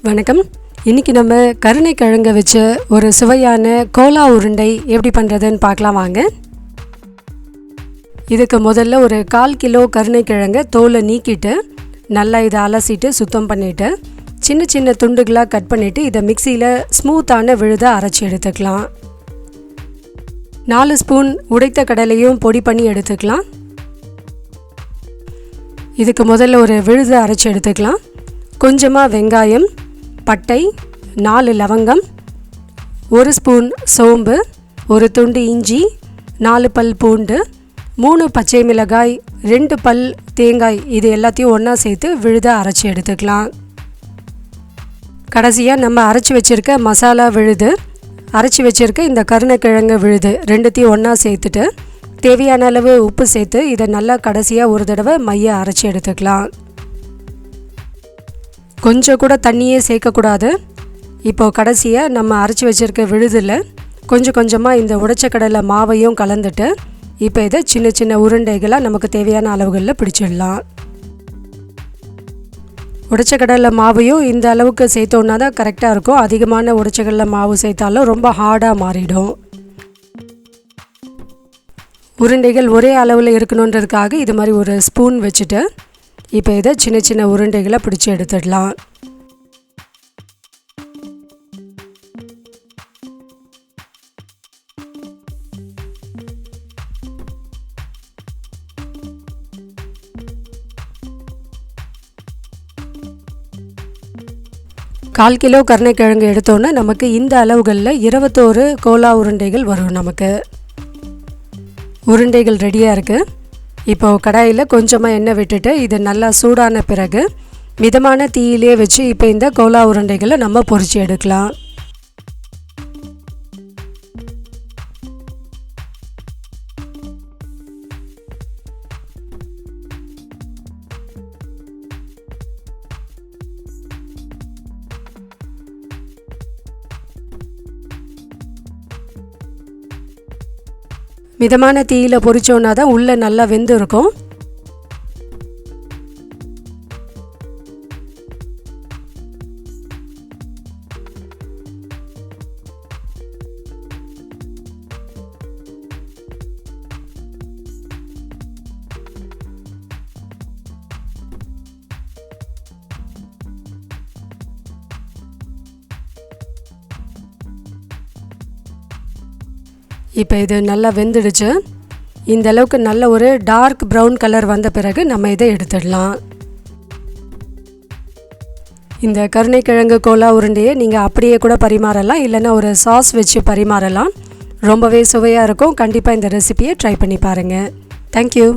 வணக்கம். இன்றைக்கி நம்ம கருணைக்கிழங்கை வச்ச ஒரு சுவையான கோலா உருண்டை எப்படி பண்ணுறதுன்னு பார்க்கலாம் வாங்க. இதுக்கு முதல்ல ஒரு 1/4 கிலோ கருணைக்கிழங்கை தோலை நீக்கிட்டு நல்லா இதை அலசிட்டு சுத்தம் பண்ணிவிட்டு சின்ன சின்ன துண்டுகளாக கட் பண்ணிவிட்டு இதை மிக்சியில் ஸ்மூத்தான விழுதை அரைச்சி எடுத்துக்கலாம். 4 ஸ்பூன் உடைத்த கடலையும் பொடி பண்ணி எடுத்துக்கலாம். இதுக்கு முதல்ல ஒரு விழுதை அரைச்சி எடுத்துக்கலாம். கொஞ்சமாக வெங்காயம், பட்டை, 4 லவங்கம், 1 ஸ்பூன் சோம்பு, 1 துண்டு இஞ்சி, 4 பல் பூண்டு, 3 பச்சை மிளகாய், 2 பல் தேங்காய், இது எல்லாத்தையும் ஒன்றா சேர்த்து விழுத அரைச்சி எடுத்துக்கலாம். கடைசியாக நம்ம அரைச்சி வச்சுருக்க மசாலா விழுது, அரைச்சி வச்சுருக்க இந்த கருணைக்கிழங்கு விழுது ரெண்டுத்தையும் ஒன்றா சேர்த்துட்டு தேவையான அளவு உப்பு சேர்த்து இதை நல்லா கடைசியாக ஒரு தடவை மைய அரைச்சி எடுத்துக்கலாம். கொஞ்சம் கூட தண்ணியே சேர்க்கக்கூடாது. இப்போது கடைசியாக நம்ம அரைச்சி வச்சுருக்க விழுதில் கொஞ்சம் கொஞ்சமாக இந்த உடைச்ச கடலை மாவையும் கலந்துட்டு இப்போ இதை சின்ன சின்ன உருண்டைகளாக நமக்கு தேவையான அளவுகளில் பிடிச்சிடலாம். உடைச்ச கடலை மாவையும் இந்த அளவுக்கு சேர்த்தோன்னா தான் கரெக்டாக இருக்கும். அதிகமான உடைச்ச கடலை மாவு சேர்த்தாலும் ரொம்ப ஹார்டாக மாறிடும். உருண்டைகள் ஒரே அளவில் இருக்கணுன்றதுக்காக இது மாதிரி ஒரு ஸ்பூன் வச்சுட்டு இப்போ இதை சின்ன சின்ன உருண்டைகளை பிடிச்சி எடுத்துடலாம். கால் கிலோ கருணைக்கிழங்கு எடுத்தோன்னா நமக்கு இந்த அளவுகளில் 21 கோலா உருண்டைகள் வரும். நமக்கு உருண்டைகள் ரெடியாக இருக்குது. இப்போது கடாயில் கொஞ்சமாக எண்ணெய் விட்டுட்டு இது நல்லா சூடான பிறகு மிதமான தீயிலே வச்சு இப்போ இந்த கோலா உருண்டைகளை நம்ம பொரிச்சு எடுக்கலாம். மிதமான தீயில் பொரிச்சோன்னா தான் உள்ளே நல்லா வெந்து இருக்கும். இப்போ இது நல்லா வெந்துடுச்சு. இந்த அளவுக்கு நல்ல ஒரு டார்க் ப்ரௌன் கலர் வந்த பிறகு நம்ம இதை எடுத்துடலாம். இந்த கருணைக்கிழங்கு கோலா உருண்டையை நீங்கள் அப்படியே கூட பரிமாறலாம், இல்லைன்னா ஒரு சாஸ் வச்சு பரிமாறலாம். ரொம்பவே சுவையாக இருக்கும். கண்டிப்பாக இந்த ரெசிபியை ட்ரை பண்ணி பாருங்கள். தேங்க்யூ.